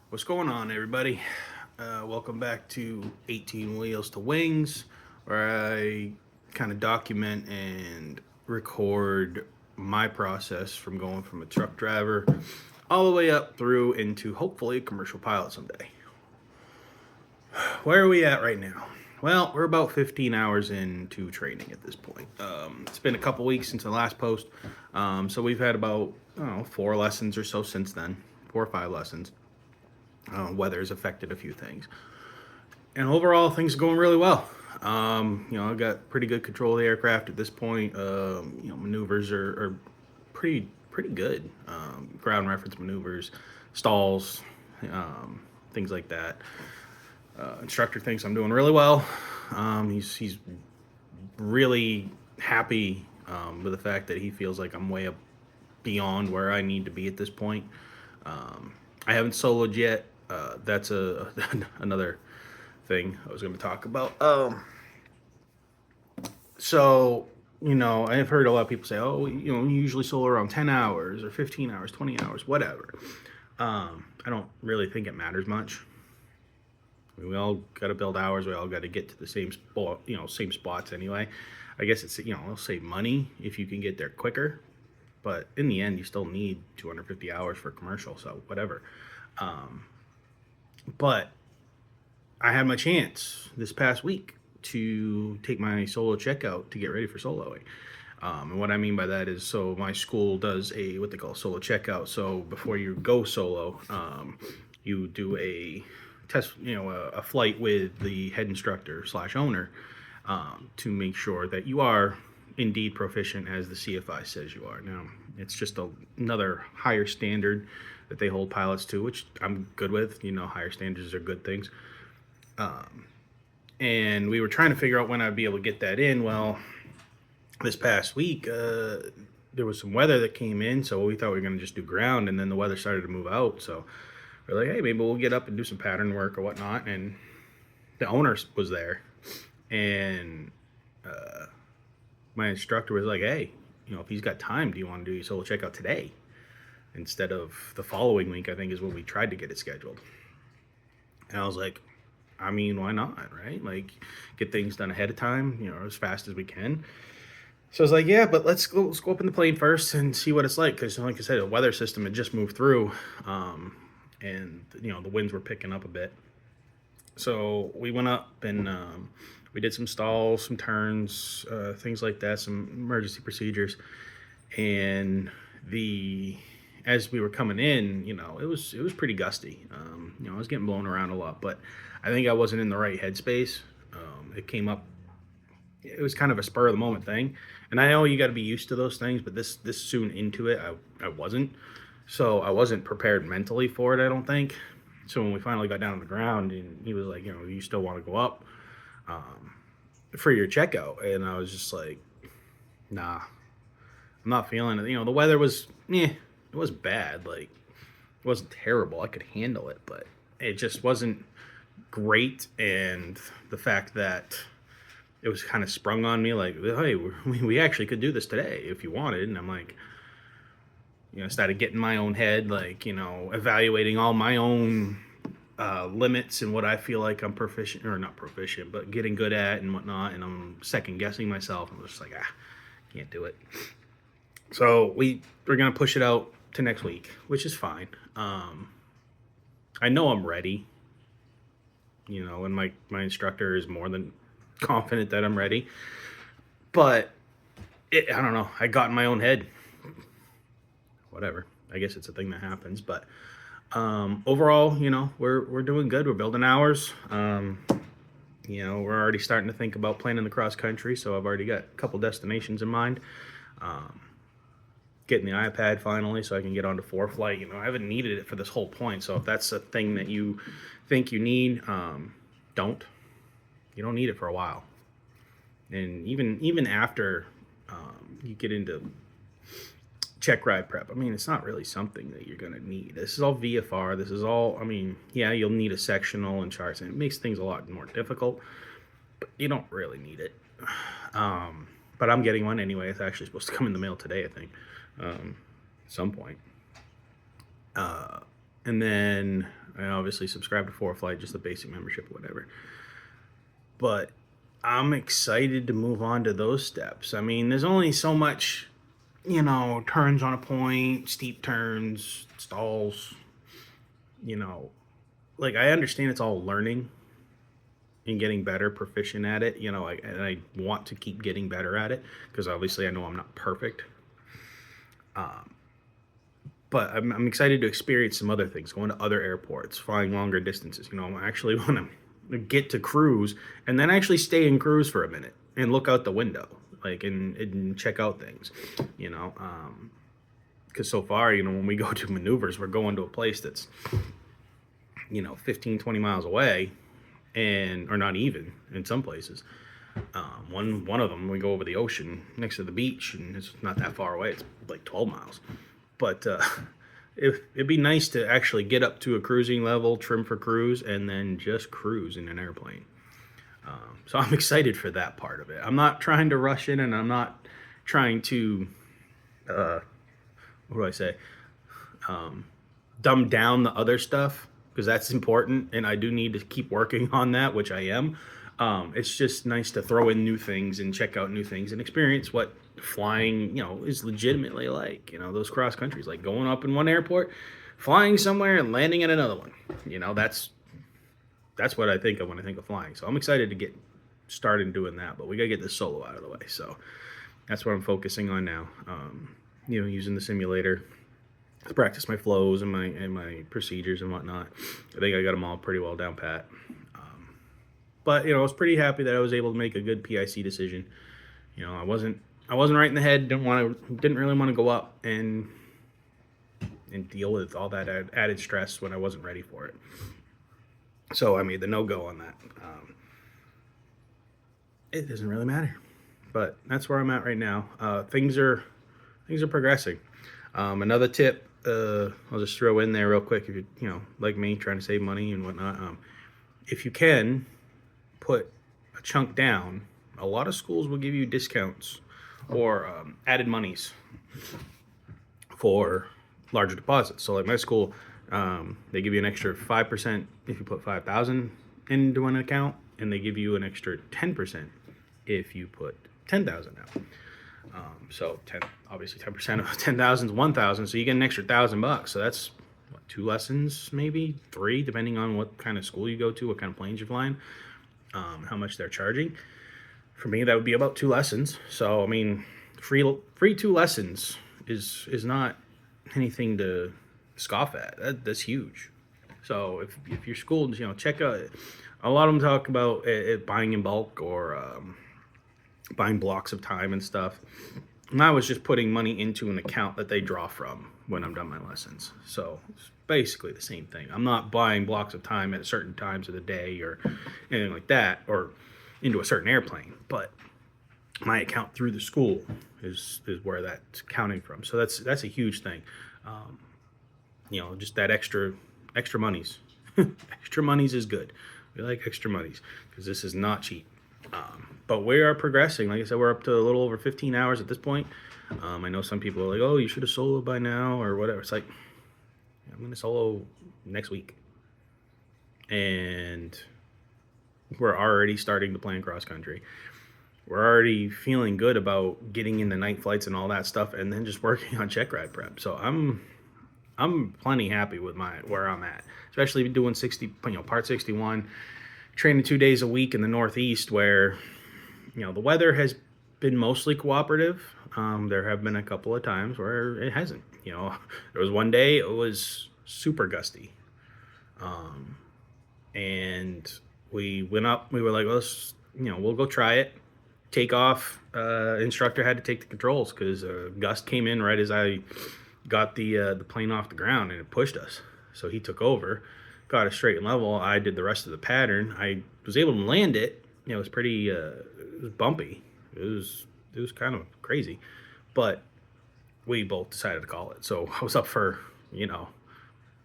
What's going on, everybody? Welcome back to 18 Wheels to Wings, where I kind of document and record my process from going from a truck driver all the way up through into hopefully a commercial pilot someday. Where are we at right now? Well, we're about 15 hours into training at this point. It's been a couple weeks since the last post, so we've had about, I don't know, 4 lessons or so since then, 4 or 5 lessons. Weather's affected a few things, and overall things are going really well. I've got pretty good control of the aircraft at this point. Maneuvers are pretty good. Ground reference maneuvers, stalls, things like that. Instructor thinks I'm doing really well. He's really happy with the fact that he feels like I'm way up beyond where I need to be at this point. I haven't soloed yet. That's another thing I was going to talk about. So I've heard a lot of people say, "Oh, you usually solo around 10 hours or 15 hours, 20 hours, whatever." I don't really think it matters much. We all got to build hours. We all got to get to the same spot, same spots anyway. I guess it'll save money if you can get there quicker, but in the end, you still need 250 hours for commercial. So whatever. But I had my chance this past week to take my solo checkout to get ready for soloing. And what I mean by that is, so my school does what they call solo checkout. So before you go solo, you do a test, a flight with the head instructor / owner, to make sure that you are indeed proficient as the CFI says you are. Now, it's just another higher standard that they hold pilots to, which I'm good with. Higher standards are good things. And we were trying to figure out when I'd be able to get that in. Well, this past week, there was some weather that came in, so we thought we were going to just do ground, and then the weather started to move out. So we're like, hey, maybe we'll get up and do some pattern work or whatnot. And the owner was there, and my instructor was like, hey, if he's got time, do you want to do your solo checkout today instead of the following week? I think is when we tried to get it scheduled. And I was like, I mean, why not, right? Like, get things done ahead of time, as fast as we can. So I was like, yeah, but let's go up in the plane first and see what it's like. Because, like I said, the weather system had just moved through, and the winds were picking up a bit. So we went up and we did some stalls, some turns, things like that, some emergency procedures. And as we were coming in, it was pretty gusty. I was getting blown around a lot, but I think I wasn't in the right headspace. It came up. It was kind of a spur of the moment thing, and I know you got to be used to those things, but this soon into it, I wasn't. So I wasn't prepared mentally for it, I don't think. So when we finally got down on the ground, and he was like, you still want to go up for your checkout, and I was just like, nah, I'm not feeling it. The weather was, it was bad. Like, it wasn't terrible. I could handle it, but it just wasn't great. And the fact that it was kind of sprung on me, like, hey, we actually could do this today if you wanted. And I'm like, started getting my own head, like, evaluating all my own limits and what I feel like I'm proficient, or not proficient, but getting good at and whatnot. And I'm second guessing myself. I'm just like, can't do it. So we're going to push it out to next week, which is fine. I know I'm ready, and my instructor is more than confident that I'm ready. But I don't know. I got in my own head. Whatever. I guess it's a thing that happens. But overall, we're doing good. We're building hours. We're already starting to think about planning the cross country. So I've already got a couple destinations in mind. Getting the iPad finally so I can get onto ForeFlight. I haven't needed it for this whole point. So if that's a thing that you think you need, don't. You don't need it for a while. And even after you get into check ride prep, it's not really something that you're going to need. This is all VFR. This is all, yeah, you'll need a sectional and charts, and it makes things a lot more difficult, but you don't really need it. But I'm getting one anyway. It's actually supposed to come in the mail today, I think, at some point. And then I obviously subscribe to ForeFlight, just the basic membership or whatever. But I'm excited to move on to those steps. I mean, there's only so much, turns on a point, steep turns, stalls, you know, like I understand it's all learning and getting better, proficient at it, and I want to keep getting better at it because obviously I know I'm not perfect. But I'm excited to experience some other things, going to other airports, flying longer distances. I actually want to get to cruise and then actually stay in cruise for a minute and look out the window, like, and check out things, because so far, when we go to maneuvers, we're going to a place that's, 15, 20 miles away, or not even in some places. One of them, we go over the ocean next to the beach, and it's not that far away. It's like 12 miles. But it'd be nice to actually get up to a cruising level, trim for cruise, and then just cruise in an airplane. So I'm excited for that part of it. I'm not trying to rush in, and I'm not trying to, what do I say, dumb down the other stuff, because that's important, and I do need to keep working on that, which I am. It's just nice to throw in new things and check out new things and experience what flying, is legitimately like. Those cross countries, like going up in one airport, flying somewhere and landing at another one. That's what I think of when I think of flying. So I'm excited to get started doing that, but we gotta get this solo out of the way. So that's what I'm focusing on now. Using the simulator to practice my flows and my procedures and whatnot. I think I got them all pretty well down pat. But I was pretty happy that I was able to make a good PIC decision. I wasn't right in the head. Didn't really want to go up and deal with all that added stress when I wasn't ready for it. So I made the no-go on that. It doesn't really matter, but that's where I'm at right now. Things are progressing. Another tip, I'll just throw in there real quick. If you like me, trying to save money and whatnot, if you can put a chunk down, a lot of schools will give you discounts or added monies for larger deposits. So like my school, they give you an extra 5% if you put $5,000 into an account, and they give you an extra 10% if you put $10,000 out. So 10% of 10,000 is 1,000, so you get an extra $1,000. So that's 2 lessons, maybe 3, depending on what kind of school you go to, what kind of planes you're flying, how much they're charging. For me, that would be about 2 lessons. So I mean, free 2 lessons is not anything to scoff at. That's huge. So if your school, check out. A lot of them talk about it buying in bulk or buying blocks of time and stuff. And I was just putting money into an account that they draw from when I'm done my lessons. So it's basically the same thing. I'm not buying blocks of time at certain times of the day or anything like that, or into a certain airplane. But my account through the school is where that's counting from. So that's a huge thing. Just that extra monies. Extra monies is good. We like extra monies because this is not cheap. But we are progressing. Like I said, we're up to a little over 15 hours at this point. I know some people are like, oh, you should have soloed by now or whatever. It's like, I'm going to solo next week. And we're already starting to plan cross country. We're already feeling good about getting in the night flights and all that stuff, and then just working on check ride prep. So I'm plenty happy with where I'm at, especially doing part 61, training 2 days a week in the Northeast, where the weather has been mostly cooperative. There have been a couple of times where it hasn't. There was one day it was super gusty, and we went up. We were like, let's we'll go try it. Take off. Instructor had to take the controls because a gust came in right as I got the plane off the ground, and it pushed us. So he took over, got it straight and level. I did the rest of the pattern. I was able to land it. It was pretty, it was bumpy. It was kind of crazy, but we both decided to call it. So I was up for,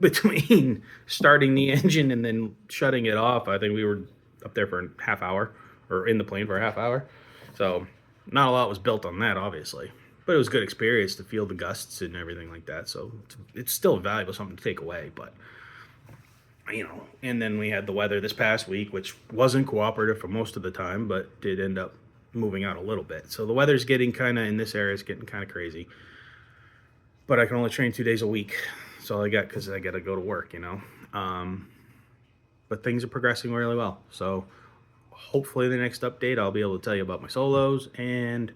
between starting the engine and then shutting it off, I think we were up there for a half hour, or in the plane for a half hour. So not a lot was built on that, obviously. But it was a good experience to feel the gusts and everything like that. So it's still valuable, something to take away. But And then we had the weather this past week, which wasn't cooperative for most of the time, but did end up moving out a little bit. So the weather's getting kind of, in this area, is getting kind of crazy. But I can only train 2 days a week. That's all I got, because I got to go to work, But things are progressing really well. So hopefully the next update, I'll be able to tell you about my solos and,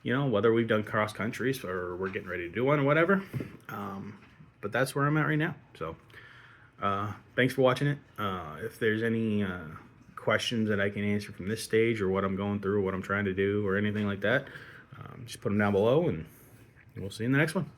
whether we've done cross countries or we're getting ready to do one or whatever. But that's where I'm at right now. So thanks for watching it. If there's any questions that I can answer from this stage, or what I'm going through, what I'm trying to do, or anything like that, just put them down below, and we'll see you in the next one.